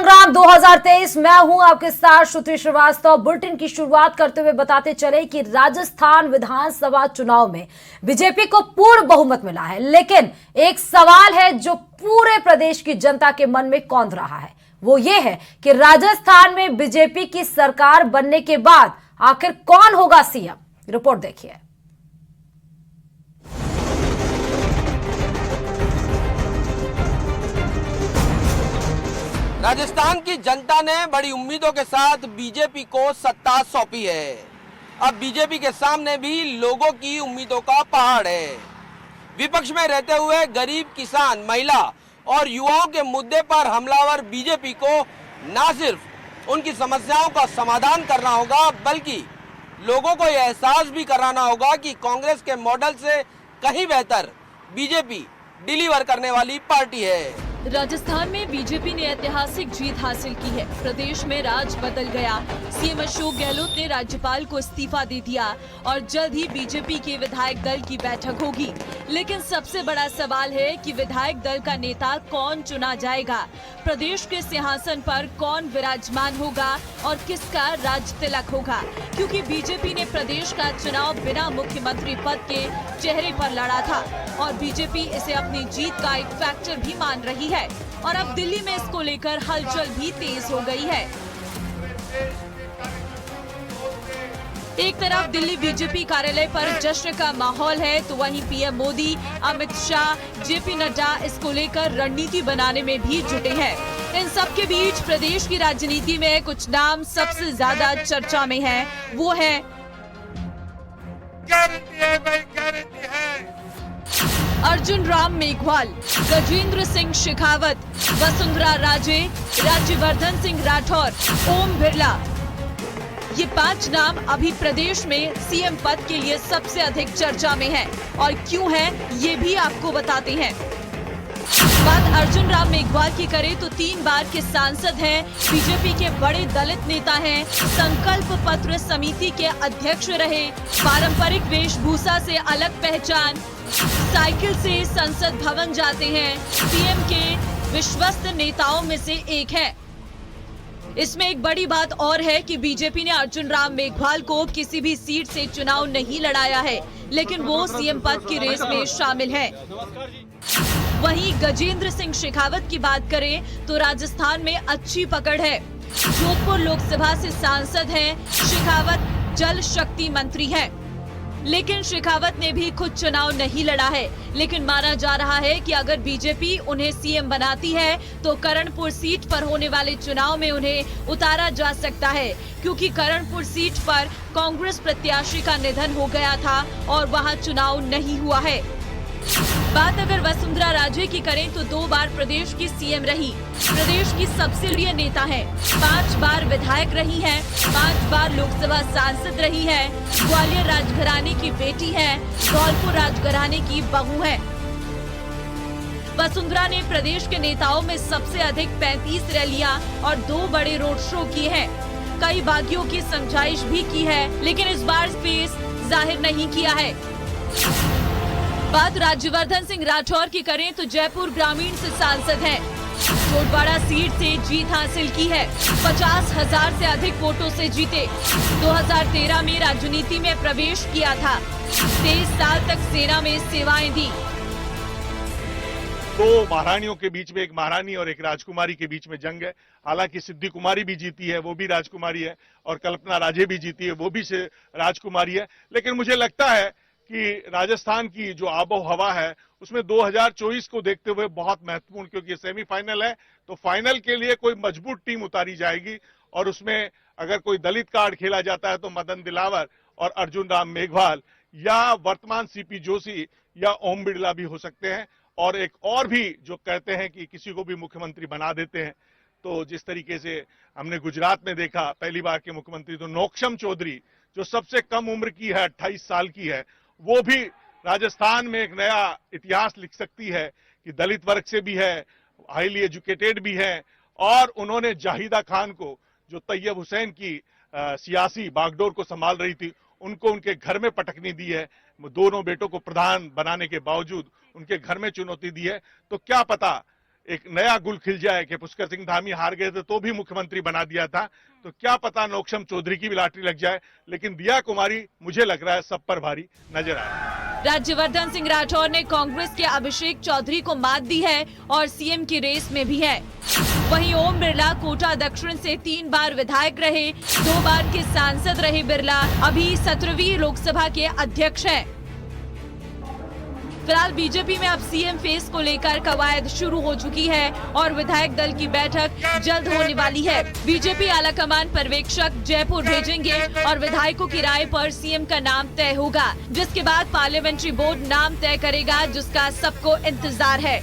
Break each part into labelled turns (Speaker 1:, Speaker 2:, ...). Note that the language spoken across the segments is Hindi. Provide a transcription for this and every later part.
Speaker 1: संग्राम 2023। मैं हूं आपके साथ श्रुति श्रीवास्तव। बुलेटिन की शुरुआत करते हुए बताते चले कि राजस्थान विधानसभा चुनाव में बीजेपी को पूर्ण बहुमत मिला है, लेकिन एक सवाल है जो पूरे प्रदेश की जनता के मन में कौंध रहा है। वो ये है कि राजस्थान में बीजेपी की सरकार बनने के बाद आखिर कौन होगा सीएम। रिपोर्ट देखिए।
Speaker 2: राजस्थान की जनता ने बड़ी उम्मीदों के साथ बीजेपी को सत्ता सौंपी है। अब बीजेपी के सामने भी लोगों की उम्मीदों का पहाड़ है। विपक्ष में रहते हुए गरीब, किसान, महिला और युवाओं के मुद्दे पर हमलावर बीजेपी को न सिर्फ उनकी समस्याओं का समाधान करना होगा, बल्कि लोगों को यह एहसास भी कराना होगा कि कांग्रेस के मॉडल से कहीं बेहतर बीजेपी डिलीवर करने वाली पार्टी है।
Speaker 3: राजस्थान में बीजेपी ने ऐतिहासिक जीत हासिल की है। प्रदेश में राज बदल गया। सीएम अशोक गहलोत ने राज्यपाल को इस्तीफा दे दिया और जल्द ही बीजेपी के विधायक दल की बैठक होगी। लेकिन सबसे बड़ा सवाल है कि विधायक दल का नेता कौन चुना जाएगा, प्रदेश के सिंहासन पर कौन विराजमान होगा और किसका राज तिलक होगा, क्योंकि बीजेपी ने प्रदेश का चुनाव बिना मुख्यमंत्री पद के चेहरे पर लड़ा था और बीजेपी इसे अपनी जीत का एक फैक्टर भी मान रही है और अब दिल्ली में इसको लेकर हलचल भी तेज हो गई है। एक तरफ दिल्ली बीजेपी कार्यालय पर जश्न का माहौल है, तो वहीं पीएम मोदी, अमित शाह, जेपी नड्डा इसको लेकर रणनीति बनाने में भी जुटे हैं। इन सब के बीच प्रदेश की राजनीति में कुछ नाम सबसे ज्यादा चर्चा में हैं। वो है अर्जुन राम मेघवाल, गजेंद्र सिंह शेखावत, वसुंधरा राजे, राज्यवर्धन सिंह राठौर, ओम बिरला। ये 5 नाम अभी प्रदेश में सीएम पद के लिए सबसे अधिक चर्चा में हैं और क्यों है ये भी आपको बताते हैं। बात अर्जुन राम मेघवाल की करें तो 3 बार के सांसद हैं, बीजेपी के बड़े दलित नेता हैं, संकल्प पत्र समिति के अध्यक्ष रहे, पारंपरिक वेशभूषा से अलग पहचान, साइकिल से संसद भवन जाते हैं, पीएम के विश्वस्त नेताओं में से एक हैं। इसमें एक बड़ी बात और है कि बीजेपी ने अर्जुन राम मेघवाल को किसी भी सीट से चुनाव नहीं लड़ाया है, लेकिन वो सीएम पद की रेस में शामिल है। वहीं गजेंद्र सिंह शेखावत की बात करें तो राजस्थान में अच्छी पकड़ है। जोधपुर लोकसभा से सांसद हैं, शेखावत जल शक्ति मंत्री हैं। लेकिन शेखावत ने भी खुद चुनाव नहीं लड़ा है, लेकिन माना जा रहा है कि अगर बीजेपी उन्हें सीएम बनाती है तो करणपुर सीट पर होने वाले चुनाव में उन्हें उतारा जा सकता है, क्योंकि करणपुर सीट पर कांग्रेस प्रत्याशी का निधन हो गया था और वहां चुनाव नहीं हुआ है। बात अगर वसुंधरा राजे की करें तो 2 बार प्रदेश की सीएम रही, प्रदेश की सबसे लोकप्रिय नेता है, 5 बार विधायक रही हैं, 5 बार लोकसभा सांसद रही है, ग्वालियर राजघराने की बेटी है, धौलपुर राजघराने की बहू है। वसुंधरा ने प्रदेश के नेताओं में सबसे अधिक 35 रैलियां और 2 बड़े रोड शो किए हैं, कई बागियों की समझाइश भी की है, लेकिन इस बार फेस जाहिर नहीं किया है। बात राज्यवर्धन सिंह राठौर की करें तो जयपुर ग्रामीण से सांसद हैं, कोटवाड़ा सीट से जीत हासिल की है, 50,000 से अधिक वोटों से जीते। 2013 में राजनीति में प्रवेश किया था, 23 साल तक सेना में सेवाएं दी।
Speaker 4: 2 महारानियों के बीच में, एक महारानी और एक राजकुमारी के बीच में जंग है। हालांकि सिद्धि कुमारी भी जीती है, वो भी राजकुमारी है, और कल्पना राजे भी जीती है, वो भी राजकुमारी है। लेकिन मुझे लगता है कि राजस्थान की जो आबो हवा है उसमें 2024 को देखते हुए बहुत महत्वपूर्ण, क्योंकि सेमीफाइनल है तो फाइनल के लिए कोई मजबूत टीम उतारी जाएगी, और उसमें अगर कोई दलित कार्ड खेला जाता है तो मदन दिलावर और अर्जुन राम मेघवाल या वर्तमान सीपी जोशी या ओम बिरला भी हो सकते हैं, और एक और भी जो कहते हैं कि किसी को भी मुख्यमंत्री बना देते हैं। तो जिस तरीके से हमने गुजरात में देखा, पहली बार के मुख्यमंत्री तो नौक्षम चौधरी जो सबसे कम उम्र की है, 28 साल की है, वो भी राजस्थान में एक नया इतिहास लिख सकती है कि दलित वर्ग से भी है, हाईली एजुकेटेड भी है, और उन्होंने जाहिदा खान को, जो तैयब हुसैन की सियासी बागडोर को संभाल रही थी, उनको उनके घर में पटकनी दी है। दोनों बेटों को प्रधान बनाने के बावजूद उनके घर में चुनौती दी है। तो क्या पता एक नया गुल खिल जाए कि पुष्कर सिंह धामी हार गए थे तो भी मुख्यमंत्री बना दिया था, तो क्या पता नौक्षम चौधरी की भी लॉटरी लग जाए। लेकिन दिया कुमारी मुझे लग रहा है सब पर भारी नजर आया।
Speaker 3: राज्यवर्धन सिंह राठौर ने कांग्रेस के अभिषेक चौधरी को मात दी है और सीएम की रेस में भी है। वहीं ओम बिरला कोटा दक्षिण से 3 बार विधायक रहे, 2 बार के सांसद रहे। बिरला अभी 17वीं लोकसभा के अध्यक्ष हैं। फिलहाल बीजेपी में अब सीएम फेस को लेकर कवायद शुरू हो चुकी है और विधायक दल की बैठक जल्द होने वाली है। बीजेपी आलाकमान पर्यवेक्षक जयपुर भेजेंगे और विधायकों की राय पर सीएम का नाम तय होगा, जिसके बाद पार्लियामेंट्री बोर्ड नाम तय करेगा, जिसका सबको इंतजार है।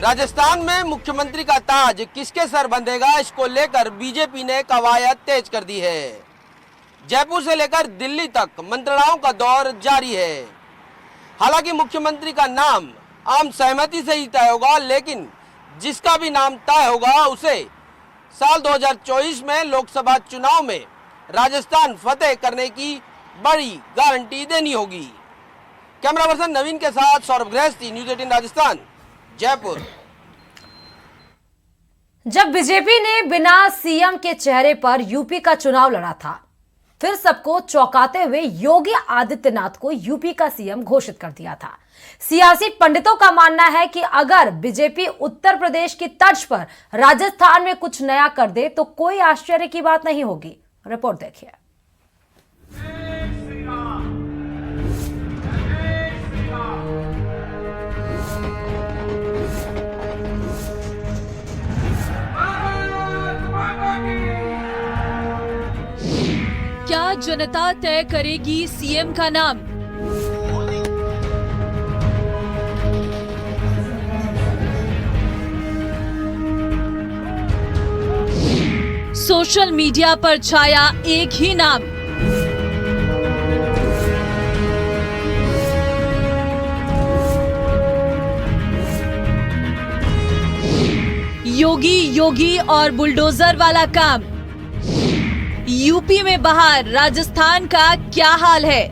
Speaker 2: राजस्थान में मुख्यमंत्री का ताज किसके सर बंधेगा, इसको लेकर बीजेपी ने कवायद तेज कर दी है। जयपुर से लेकर दिल्ली तक मंत्रणाओं का दौर जारी है। हालांकि मुख्यमंत्री का नाम आम सहमति से ही तय होगा, लेकिन जिसका भी नाम तय होगा उसे साल 2024 में लोकसभा चुनाव में राजस्थान फतेह करने की बड़ी गारंटी देनी होगी। कैमरा पर्सन नवीन के साथ सौरभ गृहस्थी, न्यूज़ 18 राजस्थान, जयपुर।
Speaker 1: जब बीजेपी ने बिना सीएम के चेहरे पर यूपी का चुनाव लड़ा था, फिर सबको चौंकाते हुए योगी आदित्यनाथ को यूपी का सीएम घोषित कर दिया था। सियासी पंडितों का मानना है कि अगर बीजेपी उत्तर प्रदेश की तर्ज पर राजस्थान में कुछ नया कर दे तो कोई आश्चर्य की बात नहीं होगी। रिपोर्ट देखिए।
Speaker 3: क्या जनता तय करेगी सीएम का नाम? सोशल मीडिया पर छाया एक ही नाम, योगी और बुलडोजर वाला काम। यूपी में बहार, राजस्थान का क्या हाल है?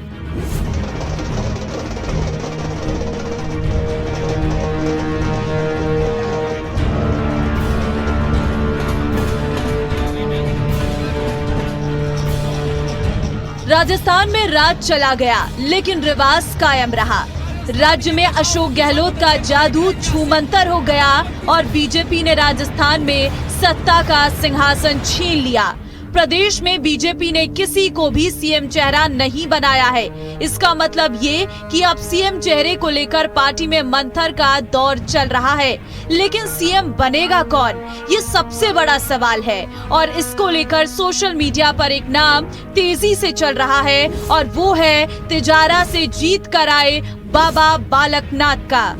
Speaker 3: राजस्थान में राज चला गया, लेकिन रिवाज कायम रहा। राज्य में अशोक गहलोत का जादू छूमंतर हो गया और बीजेपी ने राजस्थान में सत्ता का सिंहासन छीन लिया। प्रदेश में बीजेपी ने किसी को भी सीएम चेहरा नहीं बनाया है। इसका मतलब ये कि अब सीएम चेहरे को लेकर पार्टी में मंथर का दौर चल रहा है। लेकिन सीएम बनेगा कौन, ये सबसे बड़ा सवाल है और इसको लेकर सोशल मीडिया पर एक नाम तेजी से चल रहा है और वो है तिजारा से जीत कर आए बाबा बालकनाथ का।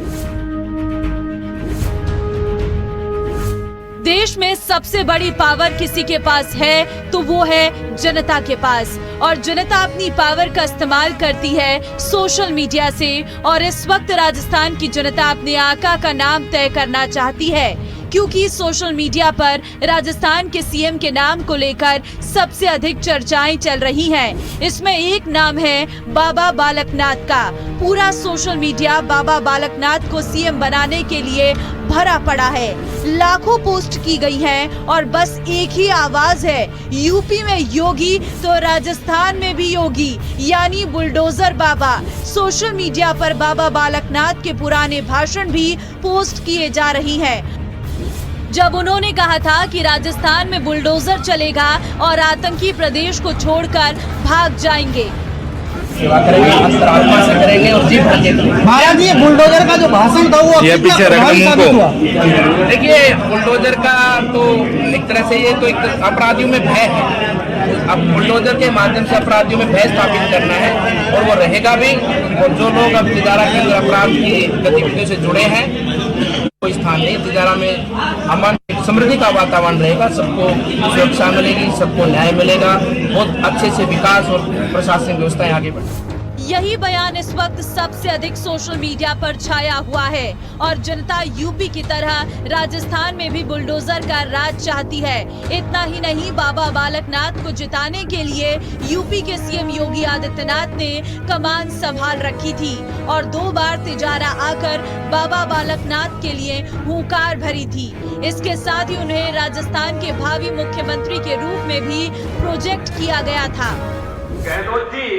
Speaker 3: देश में सबसे बड़ी पावर किसी के पास है तो वो है जनता के पास, और जनता अपनी पावर का इस्तेमाल करती है सोशल मीडिया से। और इस वक्त राजस्थान की जनता अपने आका का नाम तय करना चाहती है, क्योंकि सोशल मीडिया पर राजस्थान के सीएम के नाम को लेकर सबसे अधिक चर्चाएं चल रही हैं। इसमें एक नाम है बाबा बालकनाथ का। पूरा सोशल मीडिया बाबा बालकनाथ को सीएम बनाने के लिए भरा पड़ा है। लाखों पोस्ट की गई हैं और बस एक ही आवाज है, यूपी में योगी तो राजस्थान में भी योगी, यानी बुलडोजर बाबा। सोशल मीडिया पर बाबा बालकनाथ के पुराने भाषण भी पोस्ट किए जा रही हैं। जब उन्होंने कहा था कि राजस्थान में बुलडोजर चलेगा और आतंकी प्रदेश को छोड़कर भाग जाएंगे।
Speaker 5: सेवा करेंगे, अंतरात्मा से करेंगे और जी भर के करेंगे।
Speaker 6: महाराज ये बुलडोजर का जो भाषण था वो
Speaker 5: पीछे देखिए, बुलडोजर का तो एक तरह से ये तो एक अपराधियों में भय है। अब बुलडोजर के माध्यम से अपराधियों में भय स्थापित करना है और वो रहेगा भी। और जो लोग अब तिजारा की अपराध की गतिविधियों से जुड़े हैं, कोई स्थान नहीं। तिजारा में अमन समृद्धि का वातावरण रहेगा, सबको सुरक्षा मिलेगी, सबको न्याय मिलेगा, बहुत अच्छे से विकास और प्रशासनिक व्यवस्थाएं आगे बढ़ेगी।
Speaker 3: यही बयान इस वक्त सबसे अधिक सोशल मीडिया पर छाया हुआ है और जनता यूपी की तरह राजस्थान में भी बुलडोजर का राज चाहती है। इतना ही नहीं, बाबा बालकनाथ को जिताने के लिए यूपी के सीएम योगी आदित्यनाथ ने कमान संभाल रखी थी और 2 बार तिजारा आकर बाबा बालकनाथ के लिए हुंकार भरी थी। इसके साथ ही उन्हें राजस्थान के भावी मुख्यमंत्री के रूप में भी प्रोजेक्ट किया गया था।
Speaker 7: गहलोत जी,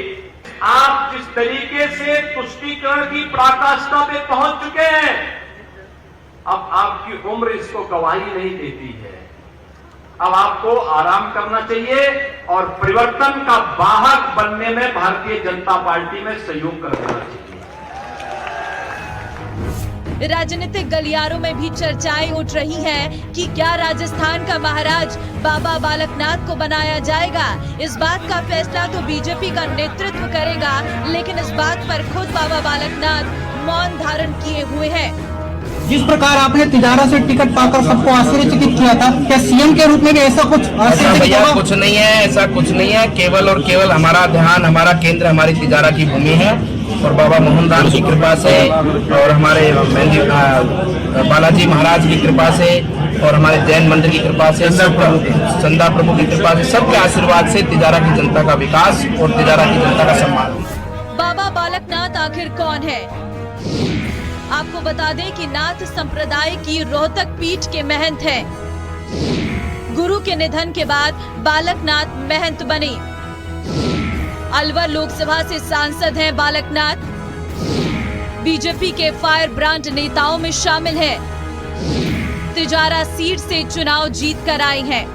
Speaker 7: आप जिस तरीके से तुष्टीकरण की पराकाष्ठा में पहुंच चुके हैं, अब आपकी उम्र इसको गवाही नहीं देती है। अब आपको आराम करना चाहिए और परिवर्तन का वाहक बनने में भारतीय जनता पार्टी में सहयोग कर देना चाहिए।
Speaker 3: राजनीतिक गलियारों में भी चर्चाएं उठ रही हैं कि क्या राजस्थान का महाराज बाबा बालकनाथ को बनाया जाएगा। इस बात का फैसला तो बीजेपी का नेतृत्व करेगा, लेकिन इस बात पर खुद बाबा बालकनाथ मौन धारण किए हुए हैं।
Speaker 6: जिस प्रकार आपने तिजारा से टिकट पाकर सबको आश्चर्यचकित किया था, क्या सीएम के रूप में भी ऐसा कुछ
Speaker 5: भैया कुछ नहीं है, ऐसा कुछ नहीं है। केवल और केवल हमारा ध्यान, हमारा केंद्र हमारी तिजारा की भूमि है और बाबा मोहनदास की कृपा से और हमारे बालाजी महाराज की कृपा से और हमारे जैन मंदिर की कृपा से, संदा प्रभु की कृपा से, सबके आशीर्वाद से तिजारा की जनता का विकास और तिजारा की जनता का सम्मान।
Speaker 3: बाबा बालकनाथ आखिर कौन है? आपको बता दें कि नाथ संप्रदाय की रोहतक पीठ के महंत हैं। गुरु के निधन के बाद बालकनाथ महंत बने। अलवर लोकसभा से सांसद हैं बालकनाथ। बीजेपी के फायर ब्रांड नेताओं में शामिल हैं। तिजारा सीट से चुनाव जीत कर आई हैं।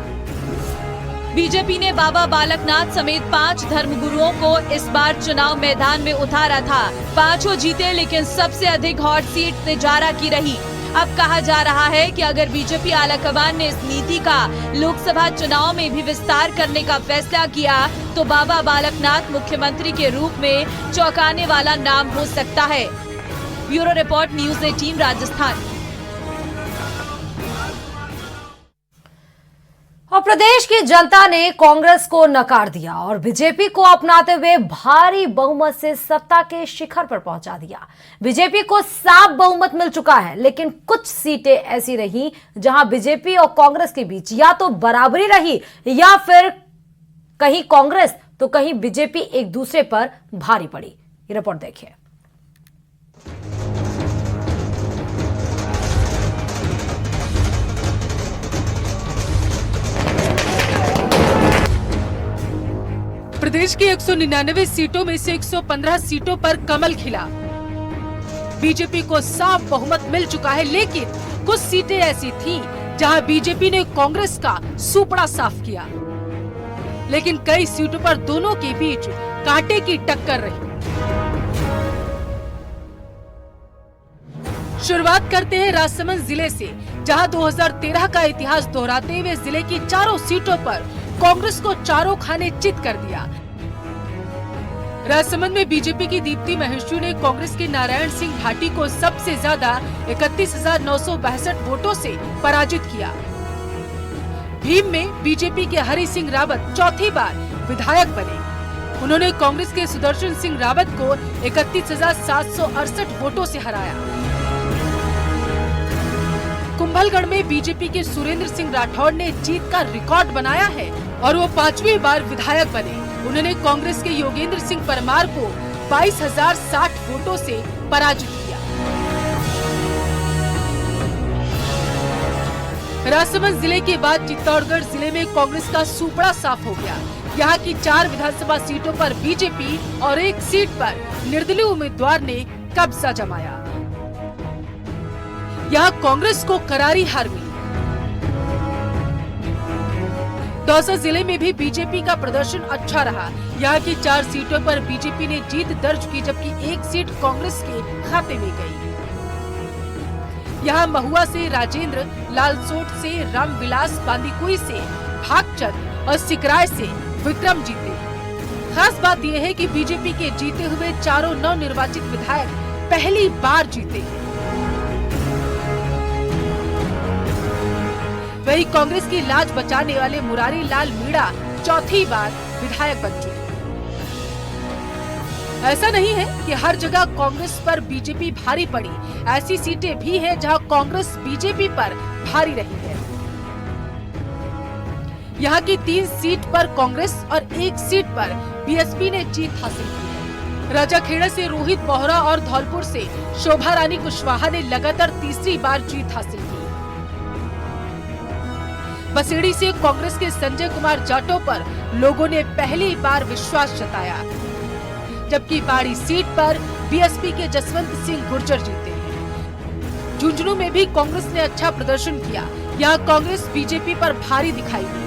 Speaker 3: बीजेपी ने बाबा बालकनाथ समेत 5 धर्मगुरुओं को इस बार चुनाव मैदान में उतारा था। 5 जीते, लेकिन सबसे अधिक हॉट सीट तिजारा की रही। अब कहा जा रहा है कि अगर बीजेपी आलाकमान ने इस नीति का लोकसभा चुनाव में भी विस्तार करने का फैसला किया तो बाबा बालकनाथ मुख्यमंत्री के रूप में चौंकाने वाला नाम हो सकता है। Bureau report, news 18 Rajasthan.
Speaker 1: और प्रदेश की जनता ने कांग्रेस को नकार दिया और बीजेपी को अपनाते हुए भारी बहुमत से सत्ता के शिखर पर पहुंचा दिया। बीजेपी को साफ बहुमत मिल चुका है, लेकिन कुछ सीटें ऐसी रही जहां बीजेपी और कांग्रेस के बीच या तो बराबरी रही या फिर कहीं कांग्रेस तो कहीं बीजेपी एक दूसरे पर भारी पड़ी। ये रिपोर्ट देखिए।
Speaker 8: प्रदेश की 199 सीटों में से 115 सीटों पर कमल खिला। बीजेपी को साफ बहुमत मिल चुका है, लेकिन कुछ सीटें ऐसी थीं जहां बीजेपी ने कांग्रेस का सुपड़ा साफ किया। लेकिन कई सीटों पर दोनों के बीच कांटे की टक्कर रही। शुरुआत करते हैं राजसमंद जिले से, जहां 2013 का इतिहास दोहराते हुए जिले की 4 सीटों पर कांग्रेस को चारों खाने चित कर दिया। राजसमंद में बीजेपी की दीप्ति महेश्वरी ने कांग्रेस के नारायण सिंह भाटी को सबसे ज्यादा 31,962 वोटों से पराजित किया। भीम में बीजेपी के हरि सिंह रावत चौथी बार विधायक बने। उन्होंने कांग्रेस के सुदर्शन सिंह रावत को 31,768 वोटों से हराया। कुंभलगढ़ में बीजेपी के सुरेंद्र सिंह राठौड़ ने जीत का रिकॉर्ड बनाया है और वो 5वीं बार विधायक बने। उन्होंने कांग्रेस के योगेंद्र सिंह परमार को 22,060 वोटों से पराजित किया। राजसमंद जिले के बाद चित्तौड़गढ़ जिले में कांग्रेस का सुपड़ा साफ हो गया। यहाँ की 4 विधानसभा सीटों पर बीजेपी और 1 सीट पर निर्दलीय उम्मीदवार ने कब्जा जमाया। यहाँ कांग्रेस को करारी हार मिली। दौसा जिले में भी बीजेपी का प्रदर्शन अच्छा रहा। यहाँ की 4 सीटों पर बीजेपी ने जीत दर्ज की, जबकि 1 सीट कांग्रेस के खाते में गई। यहाँ महुआ से राजेंद्र, लालसोट से रामविलास, बांदीकुई से भागचंद और सिकराय से विक्रम जीते। खास बात यह है कि बीजेपी के जीते हुए चारों नवनिर्वाचित विधायक पहली बार जीते। वही कांग्रेस की लाज बचाने वाले मुरारी लाल मीणा चौथी बार विधायक बन चुके। ऐसा नहीं है कि हर जगह कांग्रेस पर बीजेपी भारी पड़ी, ऐसी सीटें भी हैं जहां कांग्रेस बीजेपी पर भारी रही है। यहाँ की 3 सीट पर कांग्रेस और 1 सीट पर बीएसपी ने जीत हासिल की है। राजाखेड़ा से रोहित बोहरा और धौलपुर से शोभा रानी कुशवाहा ने लगातार तीसरी बार जीत हासिल की। बसेड़ी से कांग्रेस के संजय कुमार जाटव पर लोगों ने पहली बार विश्वास जताया, जबकि बाड़ी सीट पर बीएसपी के जसवंत सिंह गुर्जर जीते हैं। झुंझुनू में भी कांग्रेस ने अच्छा प्रदर्शन किया। यहाँ कांग्रेस बीजेपी पर भारी दिखाई दी।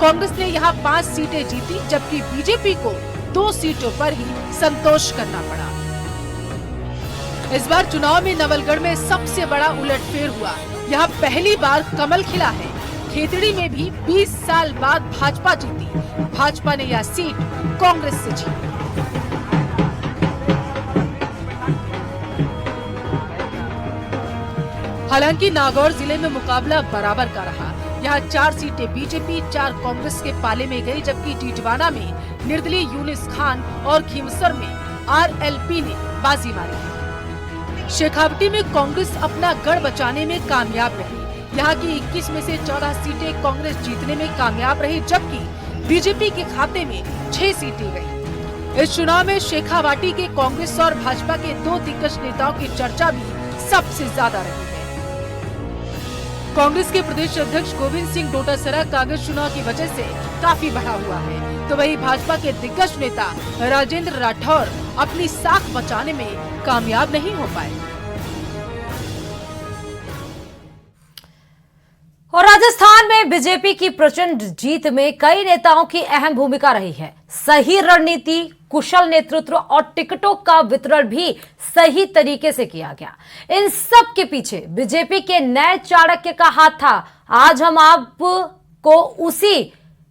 Speaker 8: कांग्रेस ने यहाँ 5 सीटें जीती, जबकि बीजेपी को 2 सीटों पर ही संतोष करना पड़ा। इस बार चुनाव में नवलगढ़ में सबसे बड़ा उलटफेर हुआ। यहाँ पहली बार कमल खिला है। खेतड़ी में भी 20 साल बाद भाजपा जीती। भाजपा ने यह सीट कांग्रेस से जीती। हालांकि नागौर जिले में मुकाबला बराबर का रहा। यहाँ 4 सीटें बीजेपी, 4 कांग्रेस के पाले में गई, जबकि टीटवाना में निर्दलीय यूनिस खान और खीमसर में आरएलपी ने बाजी मारी। शेखावटी में कांग्रेस अपना गढ़ बचाने में कामयाब रही। यहाँ की 21 में से 14 सीटें कांग्रेस जीतने में कामयाब रही, जबकि बीजेपी के खाते में 6 सीटें गयी। इस चुनाव में शेखावाटी के कांग्रेस और भाजपा के 2 दिग्गज नेताओं की चर्चा भी सबसे ज्यादा रही है। कांग्रेस के प्रदेश अध्यक्ष गोविंद सिंह डोटासरा कांग्रेस चुनाव की वजह से काफी बढ़ा हुआ है, तो वहीं भाजपा के दिग्गज नेता राजेंद्र राठौर अपनी साख बचाने में कामयाब नहीं हो पाए।
Speaker 1: और राजस्थान में बीजेपी की प्रचंड जीत में कई नेताओं की अहम भूमिका रही है। सही रणनीति, कुशल नेतृत्व और टिकटों का वितरण भी सही तरीके से किया गया। इन सब के पीछे बीजेपी के नए चाणक्य का हाथ था। आज हम आपको उसी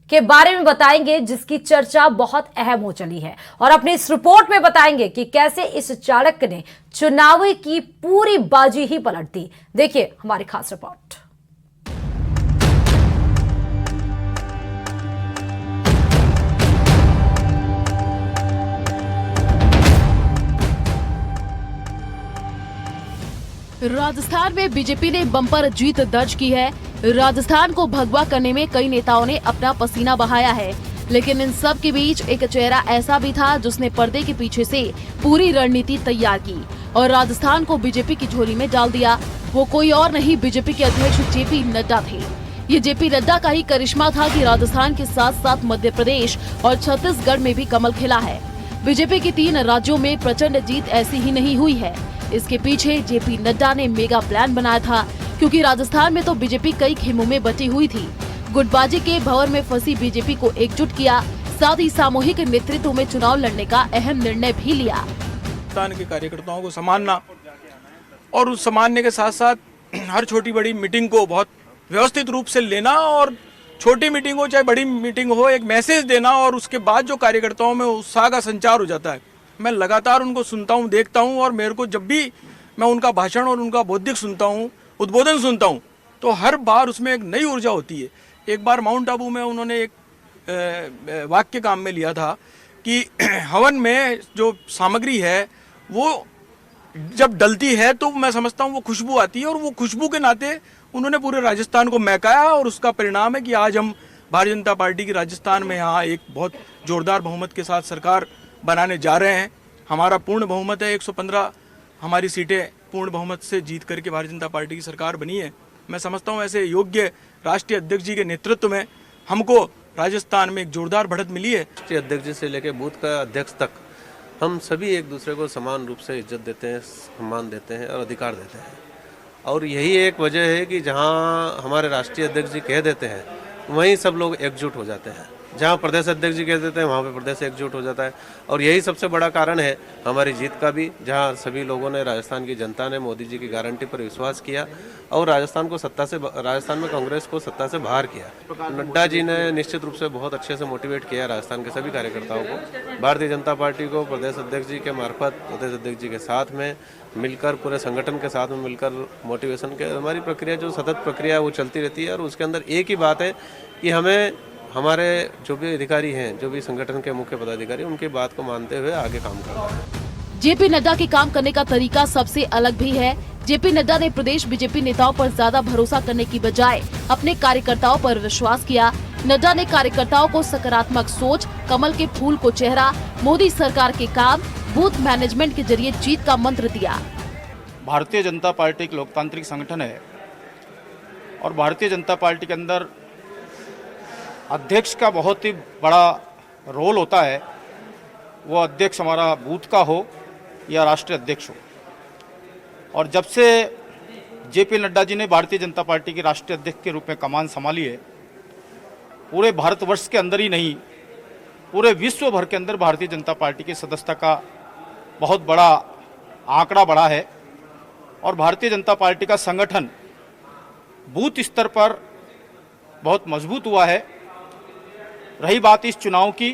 Speaker 1: के बारे में बताएंगे जिसकी चर्चा बहुत अहम हो चली है, और अपनी इस रिपोर्ट में बताएंगे कि कैसे इस चाणक्य ने चुनाव की पूरी बाजी ही पलट दी। देखिए हमारी खास रिपोर्ट।
Speaker 9: राजस्थान में बीजेपी ने बम्पर जीत दर्ज की है। राजस्थान को भगवा करने में कई नेताओं ने अपना पसीना बहाया है, लेकिन इन सब के बीच एक चेहरा ऐसा भी था जिसने पर्दे के पीछे से पूरी रणनीति तैयार की और राजस्थान को बीजेपी की झोली में डाल दिया। वो कोई और नहीं, बीजेपी के अध्यक्ष जेपी नड्डा थे। ये जेपी नड्डा का ही करिश्मा था कि राजस्थान के साथ साथ मध्य प्रदेश और छत्तीसगढ़ में भी कमल खिला है। बीजेपी की 3 राज्यों में प्रचंड जीत ऐसी ही नहीं हुई है। इसके पीछे जेपी नड्डा ने मेगा प्लान बनाया था, क्योंकि राजस्थान में तो बीजेपी कई खेमों में बटी हुई थी। गुटबाजी के भंवर में फंसी बीजेपी को एकजुट किया, साथ ही सामूहिक नेतृत्व में चुनाव लड़ने का अहम निर्णय भी लिया।
Speaker 10: राजस्थान के कार्यकर्ताओं को सम्मानना और उस सम्मानने के साथ साथ हर छोटी बड़ी मीटिंग को बहुत व्यवस्थित रूप से लेना, और छोटी मीटिंग हो चाहे बड़ी मीटिंग हो, एक मैसेज देना, और उसके बाद जो कार्यकर्ताओं में उत्साह का संचार हो जाता है। मैं लगातार उनको सुनता हूँ, देखता हूँ, और मेरे को जब भी मैं उनका भाषण और उनका बौद्धिक सुनता हूँ, उद्बोधन सुनता हूँ, तो हर बार उसमें एक नई ऊर्जा होती है। एक बार माउंट आबू में उन्होंने एक वाक्य काम में लिया था कि हवन में जो सामग्री है वो जब डलती है तो मैं समझता हूँ वो खुशबू आती है, और वो खुशबू के नाते उन्होंने पूरे राजस्थान को महकाया, और उसका परिणाम है कि आज हम भारतीय जनता पार्टी की राजस्थान में यहाँ एक बहुत जोरदार बहुमत के साथ सरकार बनाने जा रहे हैं। हमारा पूर्ण बहुमत है, 115 हमारी सीटें पूर्ण बहुमत से जीत करके भारतीय जनता पार्टी की सरकार बनी है। मैं समझता हूँ ऐसे योग्य राष्ट्रीय अध्यक्ष जी के नेतृत्व में हमको राजस्थान में एक जोरदार बढ़त मिली है।
Speaker 11: राष्ट्रीय अध्यक्ष जी से लेकर बूथ का अध्यक्ष तक हम सभी एक दूसरे को समान रूप से इज्जत देते हैं, सम्मान देते हैं और अधिकार देते हैं, और यही एक वजह है कि जहाँ हमारे राष्ट्रीय अध्यक्ष जी कह देते हैं वहीं सब लोग एकजुट हो जाते हैं। जहाँ प्रदेश अध्यक्ष जी कह देते हैं वहाँ पे प्रदेश एकजुट हो जाता है, और यही सबसे बड़ा कारण है हमारी जीत का भी, जहाँ सभी लोगों ने, राजस्थान की जनता ने मोदी जी की गारंटी पर विश्वास किया और राजस्थान में कांग्रेस को सत्ता से बाहर किया। नड्डा जी ने निश्चित रूप से बहुत अच्छे से मोटिवेट किया राजस्थान के सभी कार्यकर्ताओं को। भारतीय जनता पार्टी को प्रदेश अध्यक्ष जी के मार्फत, प्रदेश अध्यक्ष जी के साथ में मिलकर, पूरे संगठन के साथ में मिलकर मोटिवेशन के हमारी प्रक्रिया, जो सतत प्रक्रिया वो चलती रहती है, और उसके अंदर एक ही बात है कि हमें हमारे जो भी अधिकारी हैं, जो भी संगठन के मुख्य पदाधिकारी, उनकी बात को मानते हुए आगे काम कर रहे हैं।
Speaker 9: जेपी नड्डा के काम करने का तरीका सबसे अलग भी है। जेपी नड्डा ने प्रदेश बीजेपी नेताओं पर ज्यादा भरोसा करने की बजाय अपने कार्यकर्ताओं पर विश्वास किया। नड्डा ने कार्यकर्ताओं को सकारात्मक सोच, कमल के फूल को चेहरा, मोदी सरकार के काम, बूथ मैनेजमेंट के जरिए जीत का मंत्र दिया।
Speaker 10: भारतीय जनता पार्टी एक लोकतांत्रिक संगठन है और भारतीय जनता पार्टी के अंदर अध्यक्ष का बहुत ही बड़ा रोल होता है। वो अध्यक्ष हमारा बूथ का हो या राष्ट्रीय अध्यक्ष हो। और जब से जेपी नड्डा जी ने भारतीय जनता पार्टी के राष्ट्रीय अध्यक्ष के रूप में कमान संभाली है, पूरे भारतवर्ष के अंदर ही नहीं, पूरे विश्व भर के अंदर भारतीय जनता पार्टी की सदस्यता का बहुत बड़ा आंकड़ा बढ़ा है और भारतीय जनता पार्टी का संगठन बूथ स्तर पर बहुत मजबूत हुआ है। रही बात इस चुनाव की,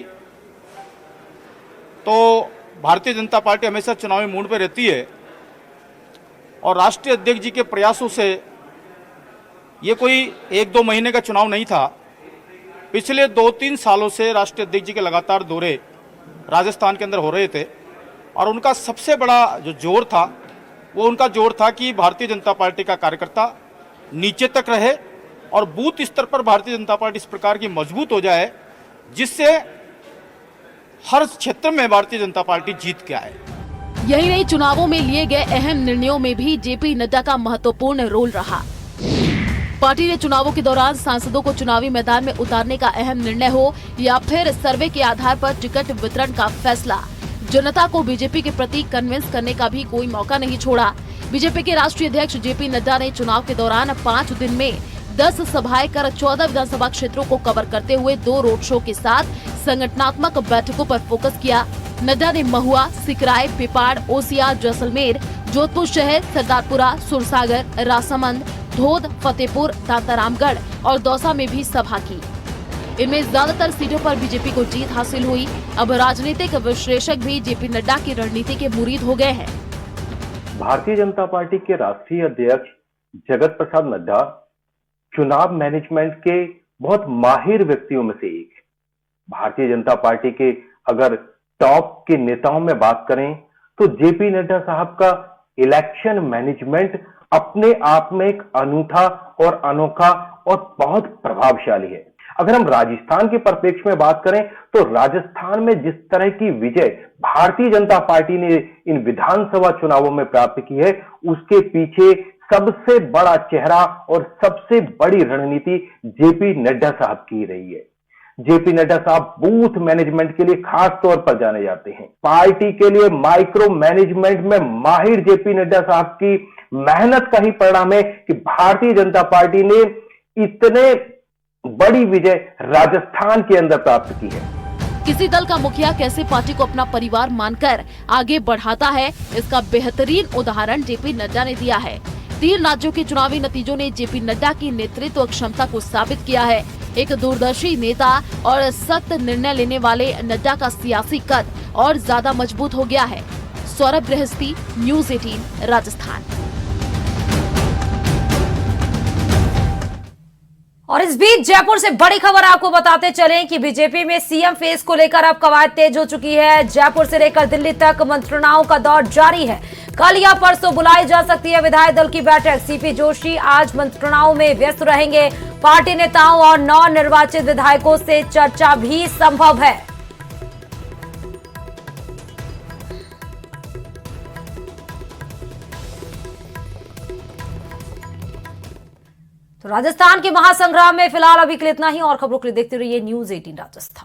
Speaker 10: तो भारतीय जनता पार्टी हमेशा चुनावी मूड पर रहती है और राष्ट्रीय अध्यक्ष जी के प्रयासों से ये कोई 1-2 महीने का चुनाव नहीं था। पिछले 2-3 सालों से राष्ट्रीय अध्यक्ष जी के लगातार दौरे राजस्थान के अंदर हो रहे थे और उनका सबसे बड़ा जो जोर था वो उनका जोर था कि भारतीय जनता पार्टी का कार्यकर्ता नीचे तक रहे और बूथ स्तर पर भारतीय जनता पार्टी इस प्रकार की मजबूत हो जाए जिससे हर क्षेत्र में भारतीय जनता पार्टी जीत के आए।
Speaker 9: यही नहीं, चुनावों में लिए गए अहम निर्णयों में भी जेपी नड्डा का महत्वपूर्ण रोल रहा। पार्टी ने चुनावों के दौरान सांसदों को चुनावी मैदान में उतारने का अहम निर्णय हो या फिर सर्वे के आधार पर टिकट वितरण का फैसला, जनता को बीजेपी के प्रति कन्विंस करने का भी कोई मौका नहीं छोड़ा। बीजेपी के राष्ट्रीय अध्यक्ष जेपी नड्डा ने चुनाव के दौरान 5 दिन में 10 सभाएं कर 14 विधानसभा क्षेत्रों को कवर करते हुए 2 रोड शो के साथ संगठनात्मक बैठकों पर फोकस किया। नड्डा ने महुआ, सिकराय, पिपाड़, ओसिया, जैसलमेर, जोधपुर शहर, सरदारपुरा, सुरसागर, राजसमंद, धोद, फतेहपुर, दांतारामगढ़ और दौसा में भी सभा की। इनमें ज्यादातर सीटों पर बीजेपी को जीत हासिल हुई। अब राजनीतिक विश्लेषक भी जेपी नड्डा की रणनीति के मुरीद हो गए हैं।
Speaker 12: भारतीय जनता पार्टी के राष्ट्रीय अध्यक्ष जगत प्रसाद नड्डा चुनाव मैनेजमेंट के बहुत माहिर व्यक्तियों में से एक। भारतीय जनता पार्टी के अगर टॉप के नेताओं में बात करें तो जेपी नड्डा साहब का इलेक्शन मैनेजमेंट अपने आप में एक अनूठा और अनोखा और बहुत प्रभावशाली है। अगर हम राजस्थान के परिप्रेक्ष्य में बात करें तो राजस्थान में जिस तरह की विजय भारतीय जनता पार्टी ने इन विधानसभा चुनावों में प्राप्त की है, उसके पीछे सबसे बड़ा चेहरा और सबसे बड़ी रणनीति जेपी नड्डा साहब की रही है। जेपी नड्डा साहब बूथ मैनेजमेंट के लिए खास तौर पर जाने जाते हैं। पार्टी के लिए माइक्रो मैनेजमेंट में माहिर जेपी नड्डा साहब की मेहनत का ही परिणाम है कि भारतीय जनता पार्टी ने इतने बड़ी विजय राजस्थान के अंदर प्राप्त की है।
Speaker 9: किसी दल का मुखिया कैसे पार्टी को अपना परिवार मानकर आगे बढ़ाता है, इसका बेहतरीन उदाहरण जेपी नड्डा ने दिया है। 3 राज्यों के चुनावी नतीजों ने जेपी नड्डा की नेतृत्व क्षमता को साबित किया है। एक दूरदर्शी नेता और सख्त निर्णय लेने वाले नड्डा का सियासी कद और ज्यादा मजबूत हो गया है। सौरभ गृहस्थी, न्यूज़ 18, राजस्थान।
Speaker 1: और इस बीच जयपुर से बड़ी खबर आपको बताते चलें कि बीजेपी में सीएम फेस को लेकर अब कवायद तेज हो चुकी है। जयपुर से लेकर दिल्ली तक मंत्रणाओं का दौर जारी है। कल या परसों बुलाई जा सकती है विधायक दल की बैठक। सीपी जोशी आज मंत्रणाओं में व्यस्त रहेंगे। पार्टी नेताओं और नवनिर्वाचित विधायकों से चर्चा भी संभव है। तो राजस्थान के महासंग्राम में फिलहाल अभी के लिए इतना ही। और खबरों के लिए देखते रहिए न्यूज़ 18 राजस्थान।